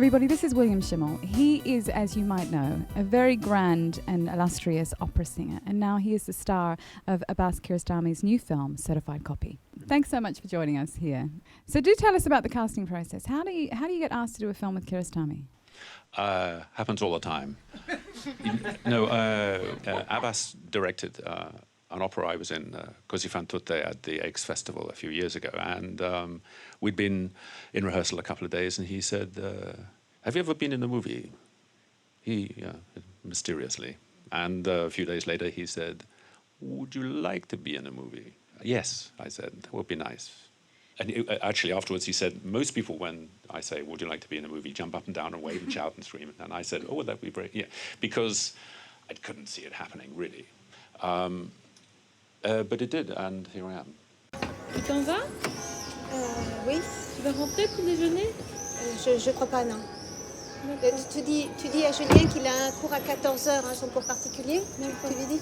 Everybody, this is William Shimell. He is, as you might know, a very grand and illustrious opera singer, and now he is the star of Abbas Kiarostami's new film, Certified Copy. Thanks so much for joining us here. So do tell us about the casting process. How do you get asked to do a film with Kiarostami? Happens all the time. Abbas directed an opera I was in, Così fan tutte, at the Aix Festival a few years ago, and we'd been in rehearsal a couple of days, and he said, have you ever been in a movie? Mysteriously. And a few days later he said, would you like to be in a movie? Yes, I said, that would be nice. And actually afterwards he said, most people when I say, would you like to be in a movie, jump up and down and wave and shout and scream. And I said, oh, that'd be great, yeah. Because I couldn't see it happening, really. But it did, and here I am. Tu t'en vas? Oui. Tu vas rentrer pour déjeuner? Je crois pas, non. Tu dis à Julien qu'il a un cours à 14h, son cours particulier? Tu lui dis?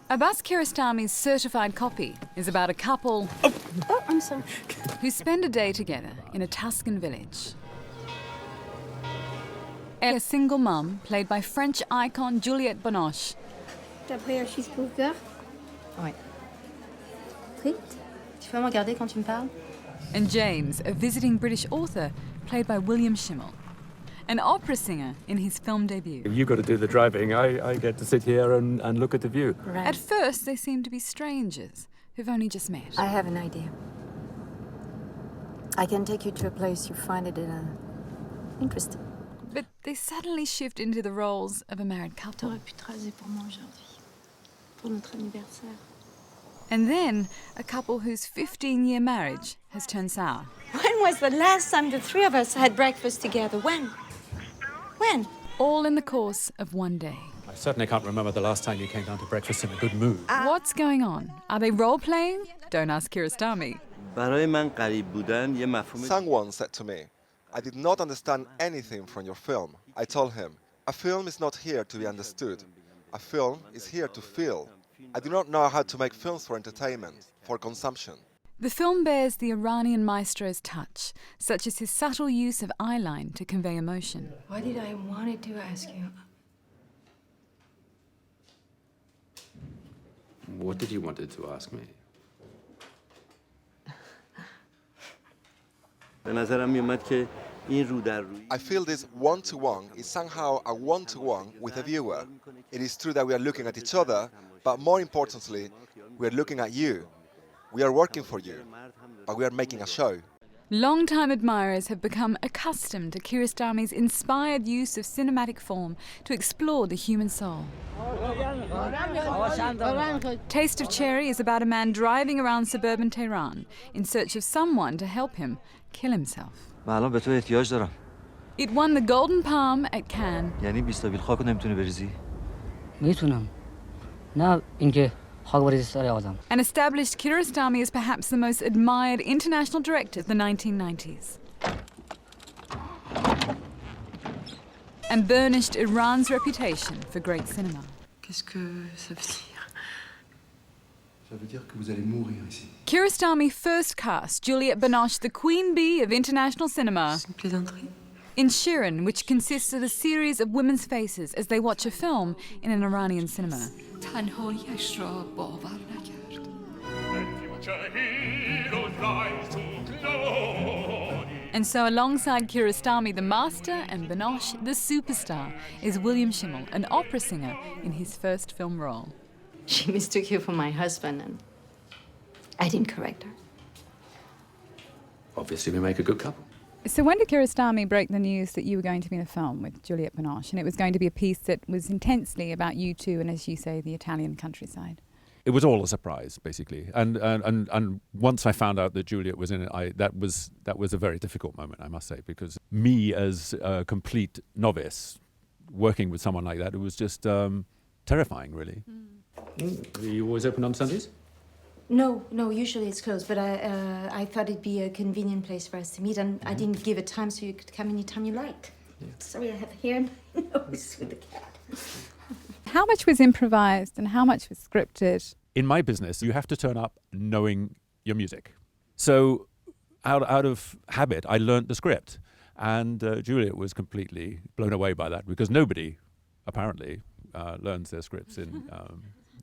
Abbas Kiarostami's Certified Copy is about a couple I'm sorry. who spend a day together in a Tuscan village. A single mum, played by French icon Juliette Binoche. T'as pris un cheeseburger? Ouais. Oui. Tu peux me regarder quand tu me parles? And James, a visiting British author, played by William Shimell, an opera singer in his film debut. You got to do the driving. I get to sit here and look at the view. Right. At first, they seem to be strangers who've only just met. I have an idea. I can take you to a place you find it interesting. But they suddenly shift into the roles of a married couple. T'aurais pu te raser pour moi aujourd'hui, pour notre anniversaire. And then a couple whose 15-year marriage has turned sour. When was the last time the three of us had breakfast together? When? All in the course of one day. I certainly can't remember the last time you came down to breakfast in a good mood. What's going on? Are they role-playing? Don't ask Kiarostami. Someone said to me, I did not understand anything from your film. I told him, a film is not here to be understood. A film is here to feel. I do not know how to make films for entertainment, for consumption. The film bears the Iranian maestro's touch, such as his subtle use of eyeline to convey emotion. Why did I wanted to ask you? What did you wanted to ask me? I feel this one-to-one is somehow a one-to-one with a viewer. It is true that we are looking at each other, but more importantly, we are looking at you. We are working for you, but we are making a show. Long-time admirers have become accustomed to Kiarostami's inspired use of cinematic form to explore the human soul. Taste of Cherry is about a man driving around suburban Tehran in search of someone to help him kill himself. It won the Golden Palm at Cannes. And established Kiarostami as perhaps the most admired international director of the 1990s. And burnished Iran's reputation for great cinema. Qu'est-ce que ça veut dire? Ça veut dire que vous allez mourir ici. Kiarostami first cast Juliette Binoche, the queen bee of international cinema, C'est une plaisanterie. in Shirin, which consists of a series of women's faces as they watch a film in an Iranian cinema. تنهاییش را باور نکرد. And so alongside Kiarostami, the master, and Binoche, the superstar, is William Shimell, an opera singer in his first film role. She mistook you for my husband and I didn't correct her. Obviously we make a good couple. So when did Kiarostami break the news that you were going to be in a film with Juliette Binoche, and it was going to be a piece that was intensely about you two and, as you say, the Italian countryside? It was all a surprise, basically. And once I found out that Juliet was in it, that was a very difficult moment, I must say, because me as a complete novice working with someone like that, it was just terrifying, really. Are you always open on Sundays? No, usually it's closed, but I thought it'd be a convenient place for us to meet, and I didn't give a time so you could come anytime you liked. Yeah. Sorry, I have hair in my nose with the cat. How much was improvised and how much was scripted? In my business, you have to turn up knowing your music. So out of habit, I learnt the script. And Juliet was completely blown away by that, because nobody, apparently, learns their scripts in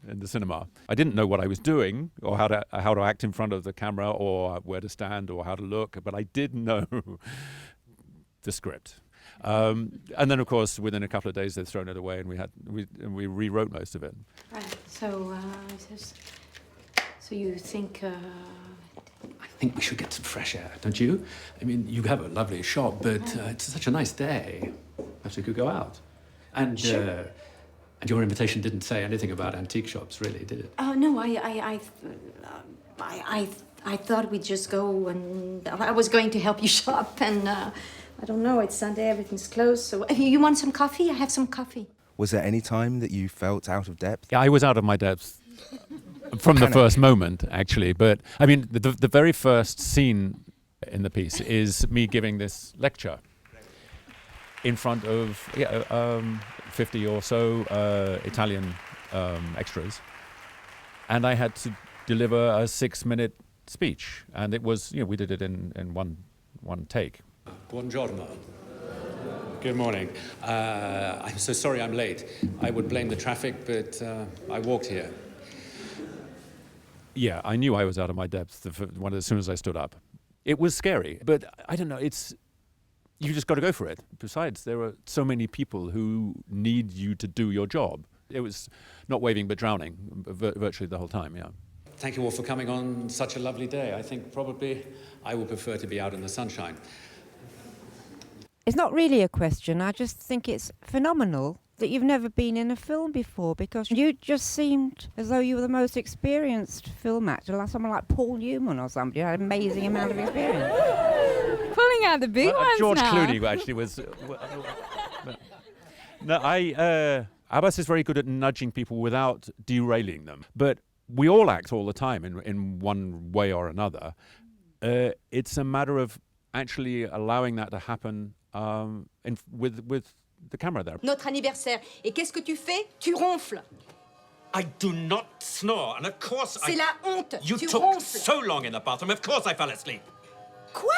the cinema. I didn't know what I was doing, or how to act in front of the camera, or where to stand, or how to look, but I did know the script. And then, of course, within a couple of days, they'd thrown it away, and we rewrote most of it. Right. So you think? I think we should get some fresh air, don't you? I mean, you have a lovely shop, but it's such a nice day. Perhaps we could go out. And sure. And your invitation didn't say anything about antique shops, really, did it? Oh no, I thought we'd just go, and I was going to help you shop, and I don't know. It's Sunday, everything's closed. So you want some coffee? I have some coffee. Was there any time that you felt out of depth? Yeah, I was out of my depth from the first moment, actually. But I mean, the very first scene in the piece is me giving this lecture in front of 50 or so Italian extras, and I had to deliver a 6-minute speech, and it was, we did it in one take. Buongiorno. Good morning. I'm so sorry I'm late. I would blame the traffic, but I walked here. Yeah, I knew I was out of my depth as soon as I stood up. It was scary, but I don't know, you just got to go for it. Besides, there are so many people who need you to do your job. It was not waving but drowning virtually the whole time, yeah. Thank you all for coming on such a lovely day. I think probably I would prefer to be out in the sunshine. It's not really a question. I just think it's phenomenal that you've never been in a film before, because you just seemed as though you were the most experienced film actor, like someone like Paul Newman or somebody who had an amazing amount of experience. Pulling out the big ones George now. Clooney actually was... No, Abbas is very good at nudging people without derailing them. But we all act all the time in one way or another. It's a matter of actually allowing that to happen with the camera there. Notre anniversaire. Et qu'est-ce que tu fais? Tu ronfles. I do not snore, and of course C'est la honte. You tu took ronfles. so long in the bathroom, of course I fell asleep. Quoi?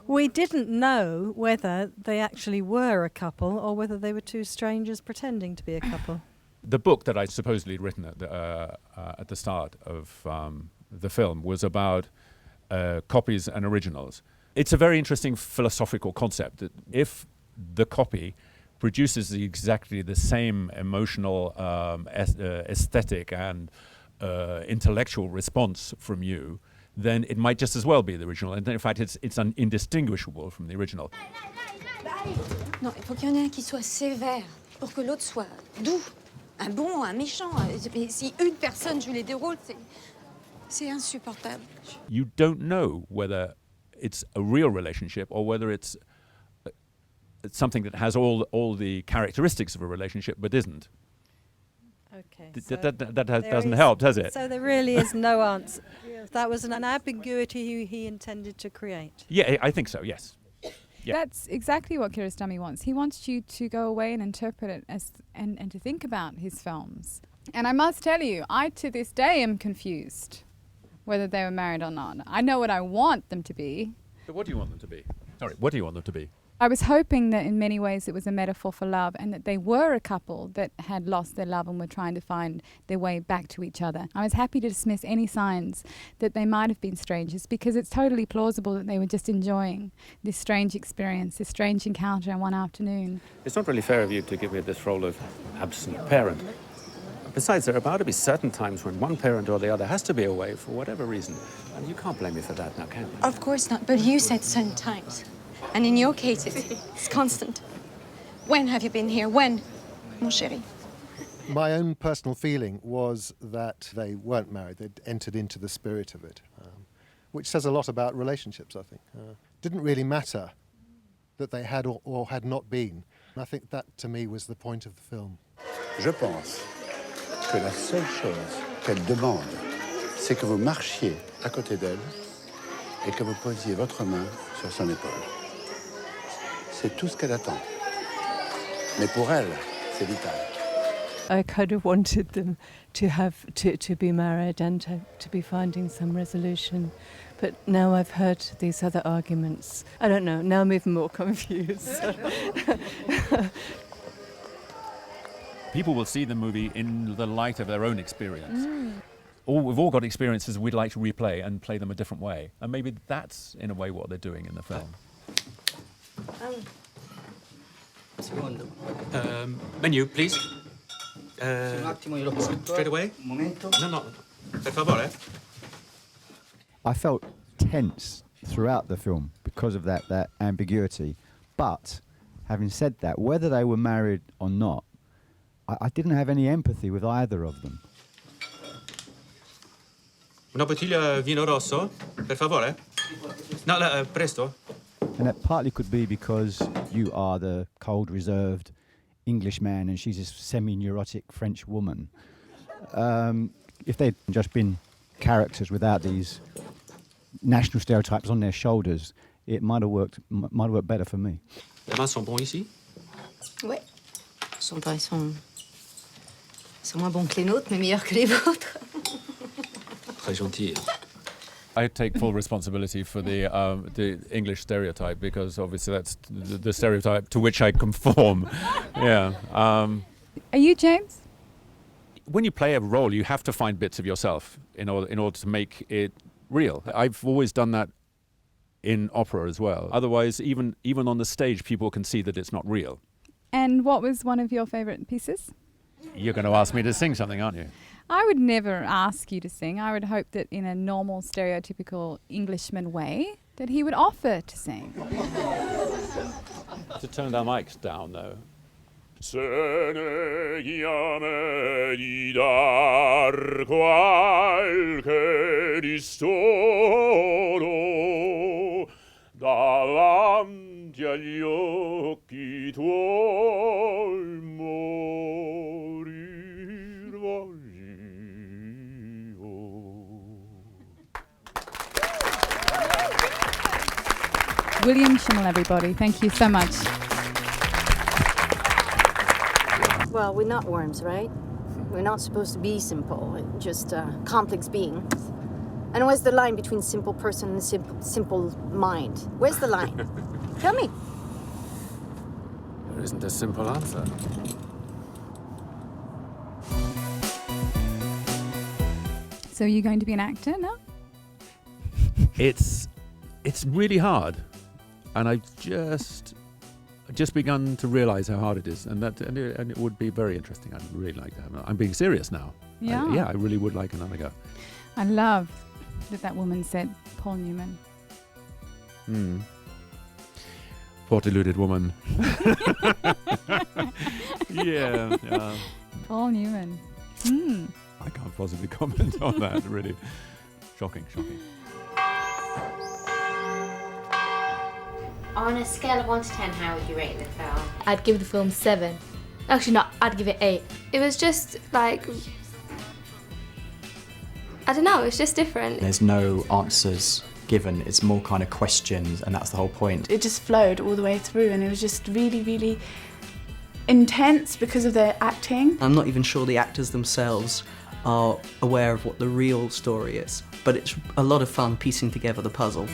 We didn't know whether they actually were a couple or whether they were two strangers pretending to be a couple. The book that I'd supposedly written at the start of the film was about copies and originals. It's a very interesting philosophical concept that if the copy produces exactly the same emotional, aesthetic and intellectual response from you, then it might just as well be the original. And in fact, it's indistinguishable from the original. Non, il faut qu'il y en ait un qui soit sévère pour que l'autre soit doux. Un bon, un méchant. Si une personne joue les deux rôles, c'est insupportable. You don't know whether it's a real relationship or whether it's something that has all the characteristics of a relationship but isn't. Okay. That doesn't help, does it? So there really is no answer. That was an ambiguity he intended to create. Yeah, I think so, yes. Yeah. That's exactly what Kiarostami wants. He wants you to go away and interpret it and to think about his films. And I must tell you, I to this day am confused whether they were married or not. I know what I want them to be. So what do you want them to be? Sorry, what do you want them to be? I was hoping that in many ways it was a metaphor for love and that they were a couple that had lost their love and were trying to find their way back to each other. I was happy to dismiss any signs that they might have been strangers because it's totally plausible that they were just enjoying this strange experience, this strange encounter one afternoon. It's not really fair of you to give me this role of absent parent. Besides, there are about to be certain times when one parent or the other has to be away for whatever reason. And you can't blame me for that now, can you? Of course not, but you said certain times. And in your case, it's constant. When have you been here? When, mon chéri? My own personal feeling was that they weren't married. They'd entered into the spirit of it, which says a lot about relationships, I think. Didn't really matter that they had or had not been. And I think that, to me, was the point of the film. Je pense que la seule chose qu'elle demande, c'est que vous marchiez à côté d'elle et que vous posiez votre main sur son épaule. C'est tout ce qu'elle attend. Mais pour elle, c'est vital. I kind of wanted them to have to be married and to be finding some resolution, But now I've heard these other arguments. I don't know, now I'm even more confused. People will see the movie in the light of their own experience. We've all got experiences we'd like to replay and play them a different way. And maybe that's, in a way, what they're doing in the film. Menu, please. Straight away? No. Per favore. I felt tense throughout the film because of that ambiguity. But, having said that, whether they were married or not, I didn't have any empathy with either of them. Una bottiglia vino rosso, per favore. No, presto. And that partly could be because you are the cold, reserved English man and she's a semi-neurotic French woman. If they'd just been characters without these national stereotypes on their shoulders, it might have worked better for me. Les vins sont bons ici? Ouais. Ils sont moins bons que les nôtres, mais meilleurs que les vôtres. Très gentil. I take full responsibility for the English stereotype because obviously that's the stereotype to which I conform. Yeah. Are you James? When you play a role, you have to find bits of yourself in order to make it real. I've always done that in opera as well. Otherwise, even on the stage, people can see that it's not real. And what was one of your favourite pieces? You're going to ask me to sing something, aren't you? I would never ask you to sing. I would hope that in a normal, stereotypical Englishman way, that he would offer to sing. To turn our mics down, though. Se ne chiame di dar qualche ristoro davanti agli occhi tuoi morir voglio. William Shimell, everybody. Thank you so much. Well, we're not worms, right? We're not supposed to be simple, just complex beings. And where's the line between simple person and simple mind? Where's the line? Tell me. There isn't a simple answer. So are you going to be an actor now? It's really hard, and I've just begun to realise how hard it is, and it would be very interesting. I'd really like that. I'm being serious now. Yeah. I really would like another go. I love that woman said Paul Newman. Poor deluded woman. Yeah. Paul Newman. I can't possibly comment on that, really. Shocking. On a scale of 1 to 10, how would you rate the film? I'd give the film 7. Actually, no, I'd give it 8. It was just like, I don't know, it's just different. There's no answers given, it's more kind of questions, and that's the whole point. It just flowed all the way through, and it was just really, really intense because of their acting. I'm not even sure the actors themselves are aware of what the real story is, but it's a lot of fun piecing together the puzzle.